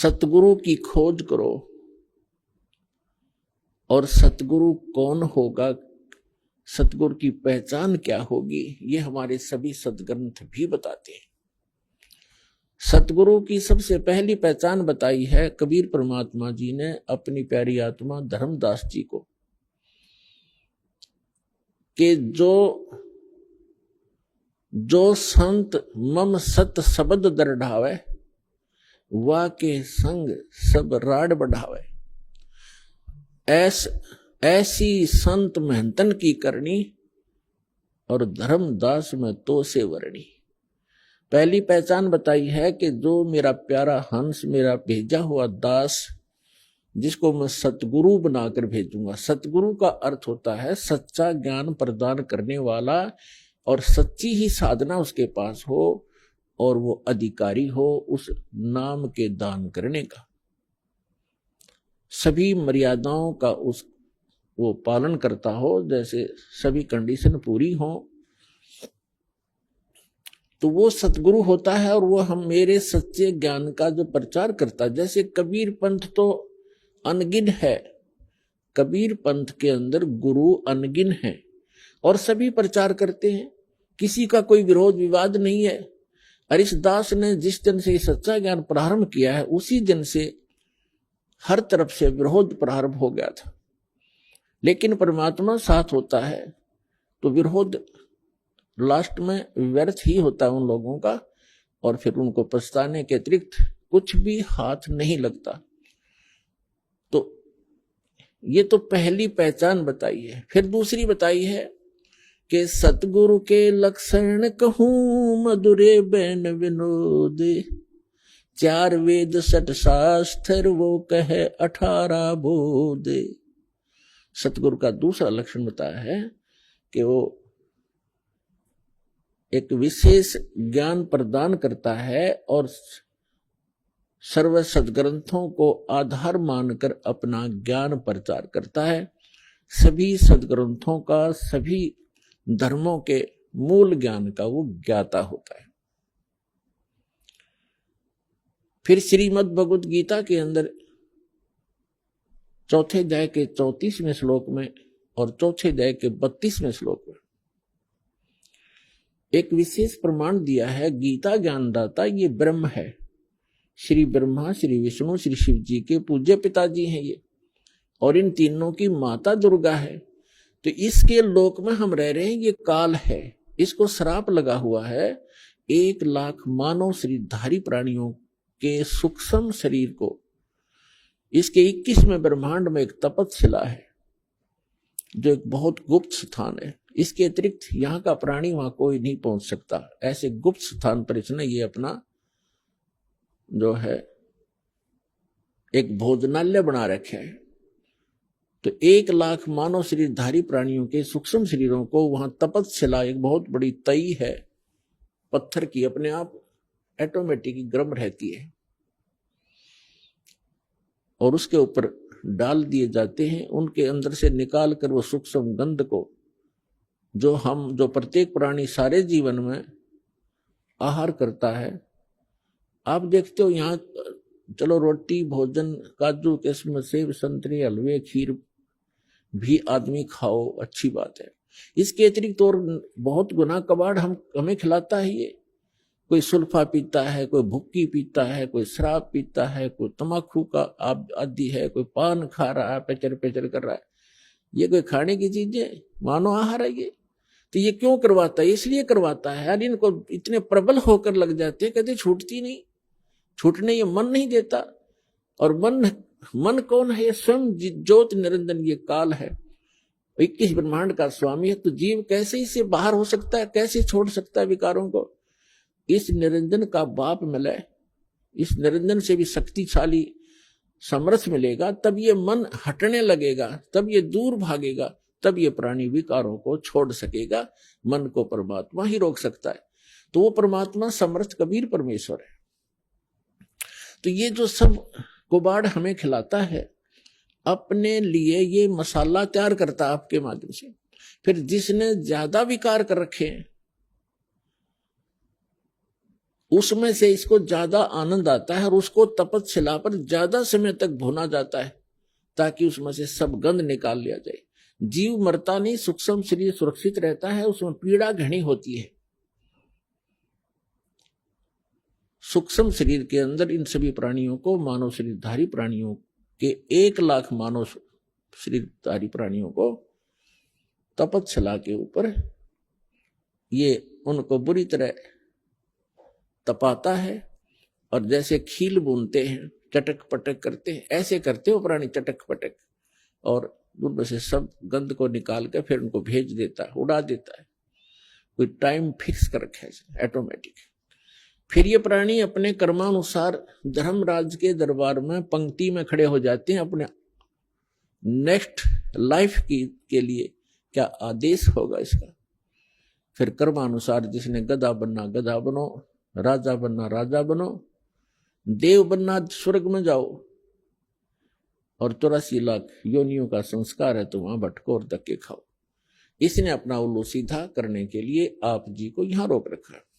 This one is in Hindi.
सतगुरु की खोज करो। और सतगुरु कौन होगा, सतगुरु की पहचान क्या होगी, ये हमारे सभी सदग्रंथ भी बताते हैं। सतगुरु की सबसे पहली पहचान बताई है कबीर परमात्मा जी ने अपनी प्यारी आत्मा धर्मदास जी को, कि जो संत मम सत शब्द दरढ़ावे, वा के संग सब राड बढ़ावे। ऐसी संत मेहनतन की करनी, और धर्मदास में तो से वर्णी। पहली पहचान बताई है कि जो मेरा प्यारा हंस, मेरा भेजा हुआ दास, जिसको मैं सतगुरु बनाकर भेजूंगा। सतगुरु का अर्थ होता है सच्चा ज्ञान प्रदान करने वाला, और सच्ची ही साधना उसके पास हो, और वो अधिकारी हो उस नाम के दान करने का, सभी मर्यादाओं का वो पालन करता हो, जैसे सभी कंडीशन पूरी हो, तो वो सतगुरु होता है। और वो हम मेरे सच्चे ज्ञान का जो प्रचार करता है, जैसे कबीर पंथ तो अनगिन है, कबीर पंथ के अंदर गुरु अनगिन है, और सभी प्रचार करते हैं, किसी का कोई विरोध विवाद नहीं है। हरिदास ने जिस दिन से सच्चा ज्ञान प्रारंभ किया है, उसी दिन से हर तरफ से विरोध प्रारंभ हो गया था। लेकिन परमात्मा साथ होता है तो विरोध लास्ट में व्यर्थ ही होता है उन लोगों का, और फिर उनको पछताने के अतिरिक्त कुछ भी हाथ नहीं लगता। तो ये तो पहली पहचान बताई है। फिर दूसरी बताई है कि सतगुरु के लक्षण कहूं मधुरे बैन विनोद, 4 वेद 6 शास्त्र वो कहे 18 बोध। सतगुरु का दूसरा लक्षण बताया है कि वो एक विशेष ज्ञान प्रदान करता है, और सर्व सदग्रंथों को आधार मानकर अपना ज्ञान प्रचार करता है। सभी सदग्रंथों का, सभी धर्मों के मूल ज्ञान का वो ज्ञाता होता है। फिर श्रीमद् भगवद गीता के अंदर चौथे अध्याय के 34वें श्लोक में और चौथे अध्याय के 32वें श्लोक में एक विशेष प्रमाण दिया है। गीता ज्ञानदाता ये ब्रह्म है, श्री ब्रह्मा, श्री विष्णु, श्री शिव जी के पूज्य पिताजी हैं ये, और इन तीनों की माता दुर्गा है। तो इसके लोक में हम रह रहे हैं, ये काल है, इसको श्राप लगा हुआ है। 1 लाख मानव शरीरधारी प्राणियों के सूक्ष्म शरीर को, इसके 21वें ब्रह्मांड में एक तपतशिला है जो एक बहुत गुप्त स्थान है। इसके अतिरिक्त यहाँ का प्राणी वहां कोई नहीं पहुंच सकता। ऐसे गुप्त स्थान पर इसने ये अपना जो है एक भोजनालय बना रखे है। तो 1 लाख मानव शरीरधारी प्राणियों के सूक्ष्म शरीरों को वहां तपतशिला, एक बहुत बड़ी तई है पत्थर की, अपने आप ऑटोमेटिक गर्म रहती है, और उसके ऊपर डाल दिए जाते हैं। उनके अंदर से निकाल कर वो सूक्ष्म गंध को जो प्रत्येक प्राणी सारे जीवन में आहार करता है। आप देखते हो यहाँ चलो रोटी, भोजन, काजू, किस्म, सेब, संतरे, हलवे, खीर भी आदमी खाओ, अच्छी बात है। इसके अतिरिक्त और बहुत गुना कबाड़ हमें खिलाता है ये। कोई सुल्फा पीता है, कोई भुक्की पीता है, कोई शराब पीता है, कोई तम्बाकू का आदी है, कोई पान खा रहा है, पेचर पेचर कर रहा है। ये कोई खाने की चीज है? मानो आहार है ये। तो ये क्यों करवाता है? इसलिए करवाता है यार, इनको इतने प्रबल होकर लग जाते हैं, कहते छूटती नहीं, छूटने ये मन नहीं देता। और मन कौन है? ये स्वयं ज्योत निरंजन, ये काल है, 21 ब्रह्मांड का स्वामी है। तो जीव कैसे इससे बाहर हो सकता है? कैसे छोड़ सकता है विकारों को? इस निरंजन का बाप मिले, इस निरंजन से भी शक्तिशाली समरस मिलेगा, तब ये मन हटने लगेगा, तब ये दूर भागेगा, तब ये प्राणी विकारों को छोड़ सकेगा। मन को परमात्मा ही रोक सकता है। तो वो परमात्मा समर्थ कबीर परमेश्वर है। तो ये जो सब कुबाड़ हमें खिलाता है, अपने लिए ये मसाला तैयार करता है आपके माध्यम से। फिर जिसने ज्यादा विकार कर रखे हैं उसमें से इसको ज्यादा आनंद आता है और उसको तपस्या पर ज्यादा समय तक भुना जाता है ताकि उसमें से सब गंध निकाल लिया जाए। जीव मरता नहीं, सूक्ष्म शरीर सुरक्षित रहता है, उसमें पीड़ा घनी होती है। सूक्ष्म शरीर के अंदर इन सभी प्राणियों को, मानव शरीरधारी प्राणियों के 1 लाख मानव शरीरधारी प्राणियों को तपस्या के ऊपर ये उनको बुरी तरह तपाता है। और जैसे खील बुनते हैं, चटक पटक करते हैं, ऐसे करते हो प्राणी चटक पटक, और उनमें से सब गंध को निकाल कर फिर उनको भेज देता है, उड़ा देता है। कोई टाइम फिक्स कर रखा है ऑटोमेटिक। फिर ये प्राणी अपने कर्मानुसार धर्मराज के दरबार में पंक्ति में खड़े हो जाते हैं अपने नेक्स्ट लाइफ के लिए क्या आदेश होगा इसका। फिर कर्मानुसार जिसने गधा बनना गधा बनो, राजा बनना राजा बनो, देव बनना स्वर्ग में जाओ, और 84 लाख योनियों का संस्कार है तो वहां भटको और धक्के खाओ। इसने अपना उल्लू सीधा करने के लिए आप जी को यहां रोक रखा है।